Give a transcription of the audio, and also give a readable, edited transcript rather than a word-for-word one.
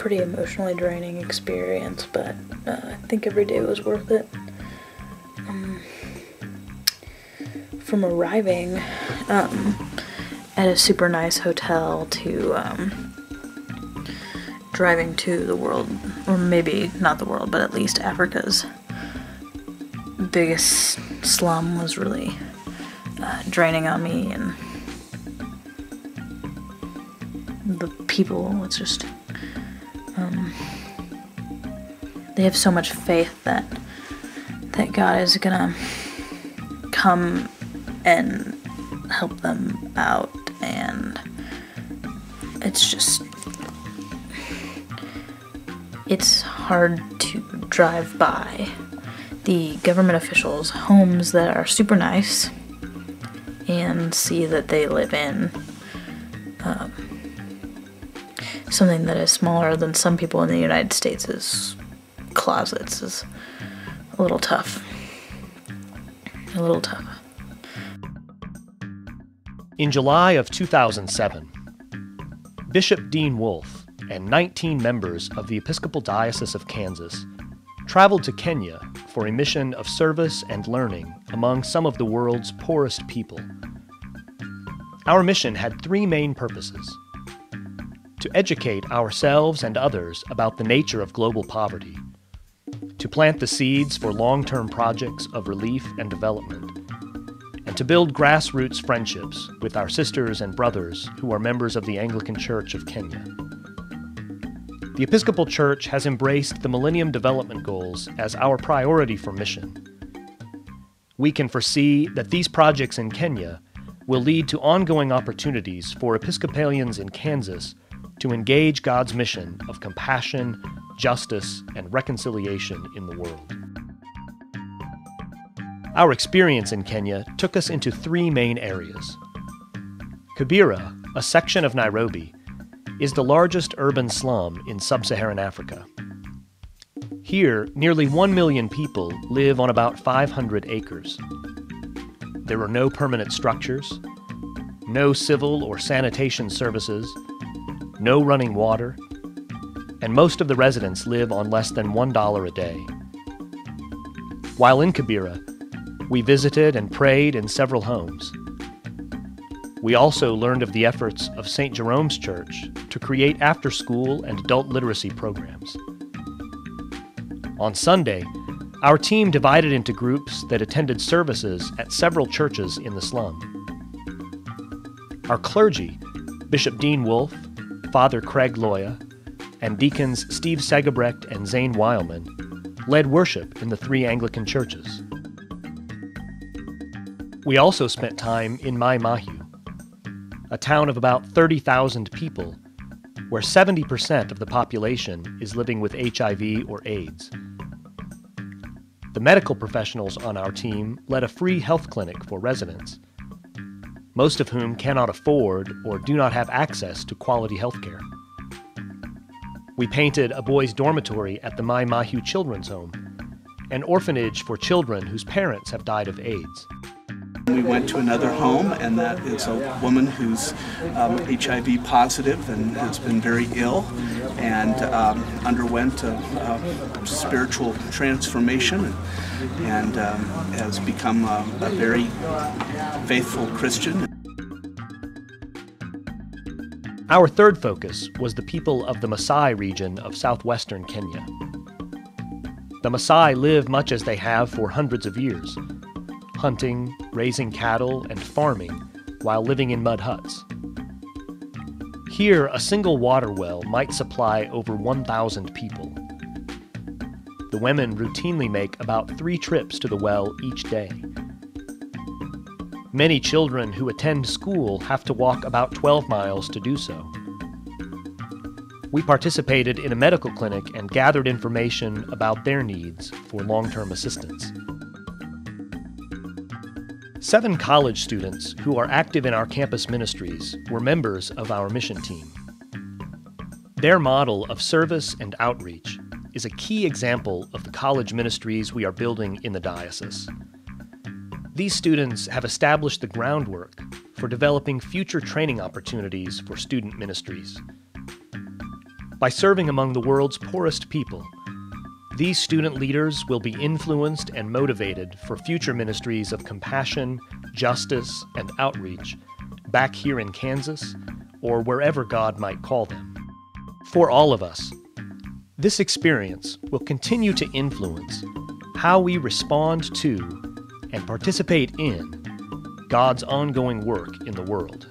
pretty emotionally draining experience, but I think every day was worth it. From arriving at a super nice hotel to driving to the world, or maybe not the world, but at least Africa's biggest slum was really draining on me, and the people, it's just, they have so much faith that God is gonna come and help them out, and it's hard to drive by the government officials' homes that are super nice and see that they live in something that is smaller than some people in the United States' closets is a little tough. In July of 2007, Bishop Dean Wolfe and 19 members of the Episcopal Diocese of Kansas traveled to Kenya for a mission of service and learning among some of the world's poorest people. Our mission had three main purposes: to educate ourselves and others about the nature of global poverty, to plant the seeds for long-term projects of relief and development, and to build grassroots friendships with our sisters and brothers who are members of the Anglican Church of Kenya. The Episcopal Church has embraced the Millennium Development Goals as our priority for mission. We can foresee that these projects in Kenya will lead to ongoing opportunities for Episcopalians in Kansas to engage God's mission of compassion, justice, and reconciliation in the world. Our experience in Kenya took us into three main areas. Kibera, a section of Nairobi, is the largest urban slum in sub-Saharan Africa. Here, nearly 1 million people live on about 500 acres. There are no permanent structures, no civil or sanitation services, no running water, and most of the residents live on less than $1 a day. While in Kibera, we visited and prayed in several homes. We also learned of the efforts of St. Jerome's Church to create after-school and adult literacy programs. On Sunday, our team divided into groups that attended services at several churches in the slum. Our clergy, Bishop Dean Wolfe, Father Craig Loya, and deacons Steve Segebrecht and Zane Weilman, led worship in the three Anglican churches. We also spent time in Mai Mahiu, a town of about 30,000 people, where 70% of the population is living with HIV or AIDS. The medical professionals on our team led a free health clinic for residents, most of whom cannot afford or do not have access to quality health care. We painted a boys' dormitory at the Mai Mahiu Children's Home, an orphanage for children whose parents have died of AIDS. We went to another home, and that is a woman who's HIV positive and has been very ill and underwent a spiritual transformation and has become a very faithful Christian. Our third focus was the people of the Maasai region of southwestern Kenya. The Maasai live much as they have for hundreds of years, hunting, raising cattle, and farming while living in mud huts. Here, a single water well might supply over 1,000 people. The women routinely make about 3 trips to the well each day. Many children who attend school have to walk about 12 miles to do so. We participated in a medical clinic and gathered information about their needs for long-term assistance. 7 college students who are active in our campus ministries were members of our mission team. Their model of service and outreach is a key example of the college ministries we are building in the diocese. These students have established the groundwork for developing future training opportunities for student ministries. By serving among the world's poorest people, these student leaders will be influenced and motivated for future ministries of compassion, justice, and outreach back here in Kansas or wherever God might call them. For all of us, this experience will continue to influence how we respond to and participate in God's ongoing work in the world.